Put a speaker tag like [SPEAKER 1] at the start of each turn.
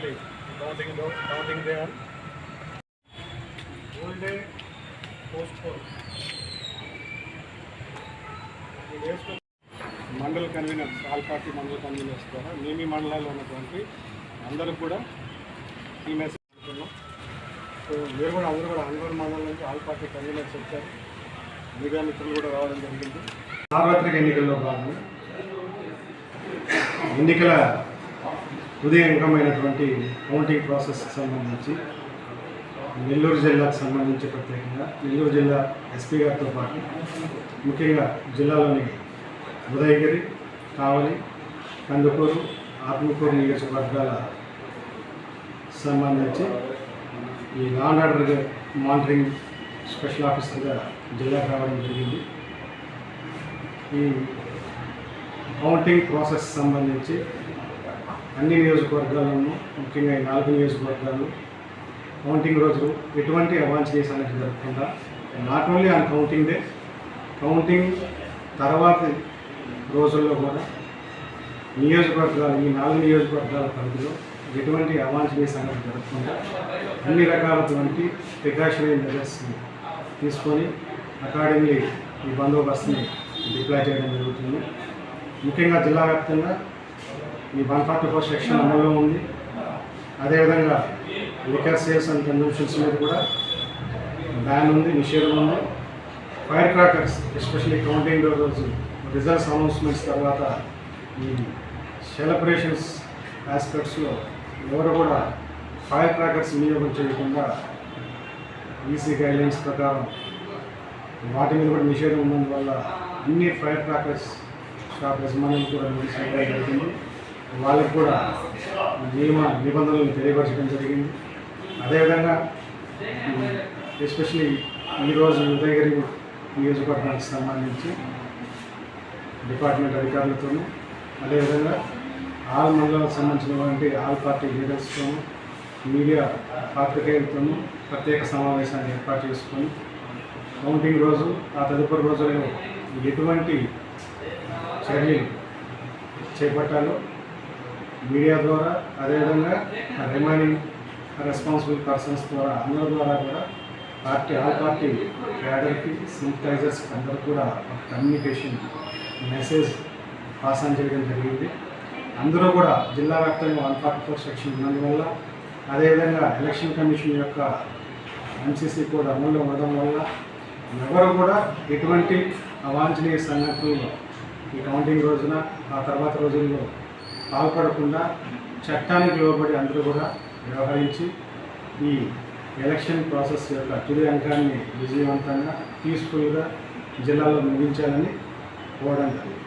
[SPEAKER 1] shortly. Counting there. Whole day postpone. మండల conveners all party మండల conveners ద్వారా మీ మండలాల్లో ఉన్నటువంటి అందరూ కూడా ఈ మెసేజ్ అనుకున్నాం. సో మీరు కూడా అందరూ కూడా అందరూ మండలం నుంచి ఆల్ పార్టీ కన్వీనర్స్ వచ్చారు. మీడియా మిత్రులు కూడా రావడం జరిగింది. సార్వత్రిక ఎన్నికల్లో భాగంగా ఎన్నికల హృదయమైనటువంటి కౌంటింగ్ ప్రాసెస్కి సంబంధించి నెల్లూరు జిల్లాకు సంబంధించి ప్రత్యేకంగా నెల్లూరు జిల్లా ఎస్పీ గారితో పాటు ముఖ్యంగా జిల్లాలోని ఉదయగిరి, కావలి, కందుకూరు, ఆత్మకూరు నియోజకవర్గాల సంబంధించి ఈ law and order monitoring special ఆఫీసర్గా జిల్లాకు రావడం జరిగింది. ఈ కౌంటింగ్ ప్రాసెస్ సంబంధించి అన్ని నియోజకవర్గాలను ముఖ్యంగా ఈ 4 నియోజకవర్గాలు కౌంటింగ్ రోజు ఎటువంటి అవాంఛనీయ సంఘటన జరగకుండా not only on counting day, counting తర్వాత రోజుల్లో కూడా నియోజకవర్గాలు ఈ 4 నియోజకవర్గాల పరిధిలో ఎటువంటి అవాంఛనీయ సంఘటన జరగకుండా అన్ని రకాలటువంటి ప్రికాషనరీ మెజర్స్ తీసుకొని అకార్డింగ్లీ ఈ బందోబస్తుని డిప్లాయ్ చేయడం జరుగుతుంది. ముఖ్యంగా జిల్లా వ్యాప్తంగా ఈ 144 సెక్షన్ అమల్లో ఉంది. అదేవిధంగా లిక్కర్ సేల్స్ అండ్ కన్జంప్షన్స్ మీద కూడా బ్యాన్ ఉంది, నిషేధం ఉంది. ఫైర్ క్రాకర్స్ ఎస్పెషల్లీ కౌంటింగ్ రోజు రిజల్ట్స్ అనౌన్స్మెంట్స్ తర్వాత ఈ సెలబ్రేషన్స్ ఆస్పెక్ట్స్లో ఎవరు కూడా ఫైర్ క్రాకర్స్ వినియోగం చేయకుండా ఈసీ గైడ్లైన్స్ ప్రకారం వాటి మీద కూడా నిషేధం ఉన్నందువల్ల అన్ని ఫైర్ క్రాకర్స్ షాప్ యజమానులు కూడా నోటీస్ ఇవ్వడం జరిగింది. వాళ్ళకి కూడా నియమ నిబంధనలు తెలియపరచడం జరిగింది. అదేవిధంగా ఎస్పెషలీ ఈరోజు ఉదయగిరి నియోజకవర్గానికి సంబంధించి డిపార్ట్మెంట్ అధికారులతోనూ అదేవిధంగా ఆల్ మండలాలకు సంబంధించినటువంటి ఆల్ పార్టీ లీడర్స్తోనూ మీడియా పాత్రికేయులతోనూ ప్రత్యేక సమావేశాన్ని ఏర్పాటు చేసుకొని కౌంటింగ్ రోజు ఆ తదుపరి రోజుల్లో ఎటువంటి చర్యలు చేపట్టాలో మీడియా ద్వారా అదేవిధంగా రిమైనింగ్ రెస్పాన్సిబుల్ పర్సన్స్ ద్వారా అందరి ద్వారా కూడా ఆల్ పార్టీ క్యాడర్కి సింపటైజర్స్కి అందరూ కూడా ఒక కమ్యూనికేషన్ మెసేజ్ పాస్ ఆన్ చేయడం జరిగింది. అందరూ కూడా జిల్లా వ్యాప్తంగా 144 సెక్షన్ ఉన్నందువల్ల అదేవిధంగా ఎలక్షన్ కమిషన్ యొక్క ఎంసీసీ కోడ్ అమల్లో ఉండడం వల్ల ఎవరు కూడా ఎటువంటి అవాంఛనీయ సంఘటనలు ఈ కౌంటింగ్ రోజున ఆ తర్వాత రోజుల్లో పాల్పడకుండా చట్టానికి లోబడి అందరూ కూడా వ్యవహరించి ఈ ఎలక్షన్ ప్రాసెస్ యొక్క తుది అంకాన్ని విజయవంతంగా పీస్ఫుల్గా జిల్లాలో ముగించాలని కోరడం జరిగింది.